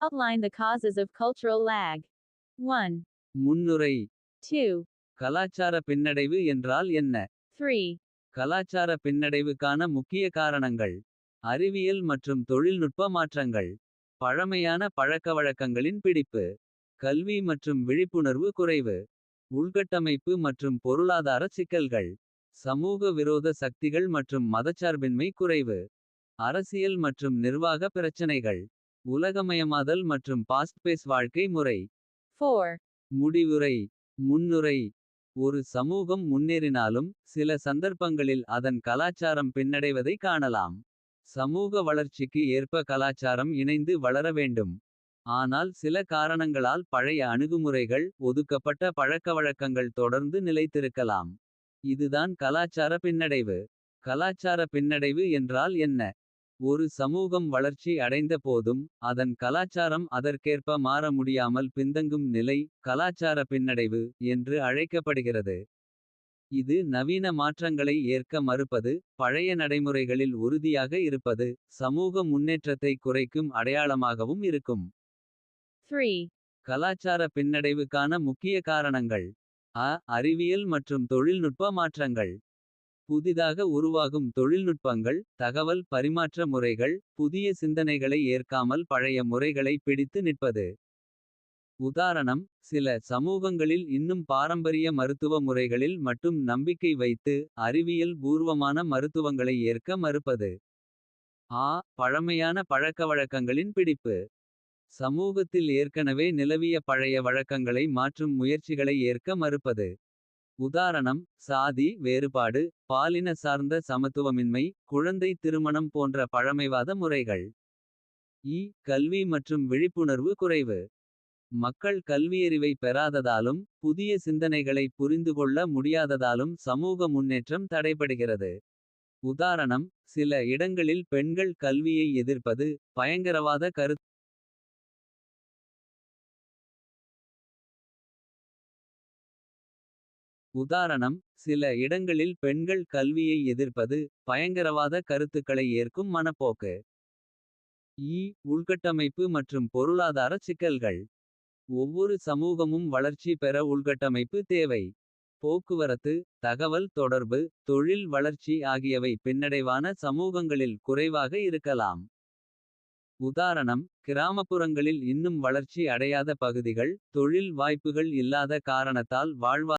Outline the causes of cultural lag. 1, முன்னுரை 2, கலாச்சார பின்னடைவு என்றால் என்ன? 3, கலாச்சார பின்னடைவுக்கான முக்கிய காரணங்கள். அறிவியல் மற்றும் தொழில்நுட்ப மாற்றங்கள். பழமையான பழக்கவழக்கங்களின் பிடிப்பு. கல்வி மற்றும் விழிப்புணர்வு குறைவு. உள்கட்டமைப்பு மற்றும் பொருளாதார சிக்கல்கள். சமூக விரோத சக்திகள் மற்றும் மதச்சார்பின்மை குறைவு. அரசியல் மற்றும் நிர்வாக பிரச்சனைகள். உலகமயமாதல் மற்றும் பாஸ்ட் பேஸ் வாழ்க்கை முறை. 4, முடிவுரை. முன்னுரை. ஒரு சமூகம் முன்னேறினாலும் சில சந்தர்ப்பங்களில் அதன் கலாச்சாரம் பின்னடைவதை காணலாம். சமூக வளர்ச்சிக்கு ஏற்ப கலாச்சாரம் இணைந்து வளர வேண்டும். ஆனால் சில காரணங்களால் பழைய அணுகுமுறைகள். ஒதுக்கப்பட்ட பழக்கவழக்கங்கள் தொடர்ந்து நிலைத்திருக்கலாம். இதுதான் கலாச்சார பின்னடைவு. கலாச்சார பின்னடைவு என்றால் என்ன? ஒரு சமூகம் வளர்ச்சி அடைந்த போதும் அதன் கலாச்சாரம் அதற்கேற்ப மாற முடியாமல் பின்தங்கும் நிலை. கலாச்சார பின்னடைவு என்று அழைக்கப்படுகிறது. இது நவீன மாற்றங்களை ஏற்க மறுப்பது. பழைய நடைமுறைகளில் உறுதியாக இருப்பது. சமூக முன்னேற்றத்தை குறைக்கும் அடையாளமாகவும் இருக்கும். 3, கலாச்சார பின்னடைவுக்கான முக்கிய காரணங்கள். அறிவியல் மற்றும் தொழில்நுட்ப மாற்றங்கள். புதிதாக உருவாகும் தொழில்நுட்பங்கள். தகவல் பரிமாற்ற முறைகள். புதிய சிந்தனைகளை ஏற்காமல் பழைய முறைகளை பிடித்து நிற்பது. உதாரணம். சில சமூகங்களில் இன்னும் பாரம்பரிய மருத்துவ முறைகளில் மட்டும் நம்பிக்கை வைத்து. அறிவியல் பூர்வமான மருத்துவங்களை ஏற்க மறுப்பது. பழமையான பழக்கவழக்கங்களின் பிடிப்பு. சமூகத்தில் ஏற்கனவே நிலவிய பழைய வழக்கங்களை மாற்றும் முயற்சிகளை ஏற்க மறுப்பது. உதாரணம். சாதி வேறுபாடு. பாலின சார்ந்த சமத்துவமின்மை. குழந்தை திருமணம் போன்ற பழமைவாத முறைகள். கல்வி மற்றும் விழிப்புணர்வு குறைவு. மக்கள் கல்வியறிவை பெறாததாலும். புதிய சிந்தனைகளை புரிந்துகொள்ள முடியாததாலும் சமூக முன்னேற்றம் தடைபடுகிறது. உதாரணம். சில இடங்களில் பெண்கள் கல்வியை எதிர்ப்பது. பயங்கரவாத கருத்து. உதாரணம். சில இடங்களில் பெண்கள் கல்வியை எதிர்ப்பது. பயங்கரவாத கருத்துக்களை ஏற்கும் மனப்போக்கு. உள்கட்டமைப்பு மற்றும் பொருளாதார சிக்கல்கள். ஒவ்வொரு சமூகமும் வளர்ச்சி பெற உள்கட்டமைப்பு தேவை. போக்குவரத்து. தகவல் தொடர்பு. தொழில் வளர்ச்சி ஆகியவை பின்னடைவான சமூகங்களில் குறைவாக இருக்கலாம். உதாரணம். கிராமப்புறங்களில் இன்னும் வளர்ச்சி அடையாத பகுதிகள். தொழில் வாய்ப்புகள் இல்லாத காரணத்தால் வாழ்வா.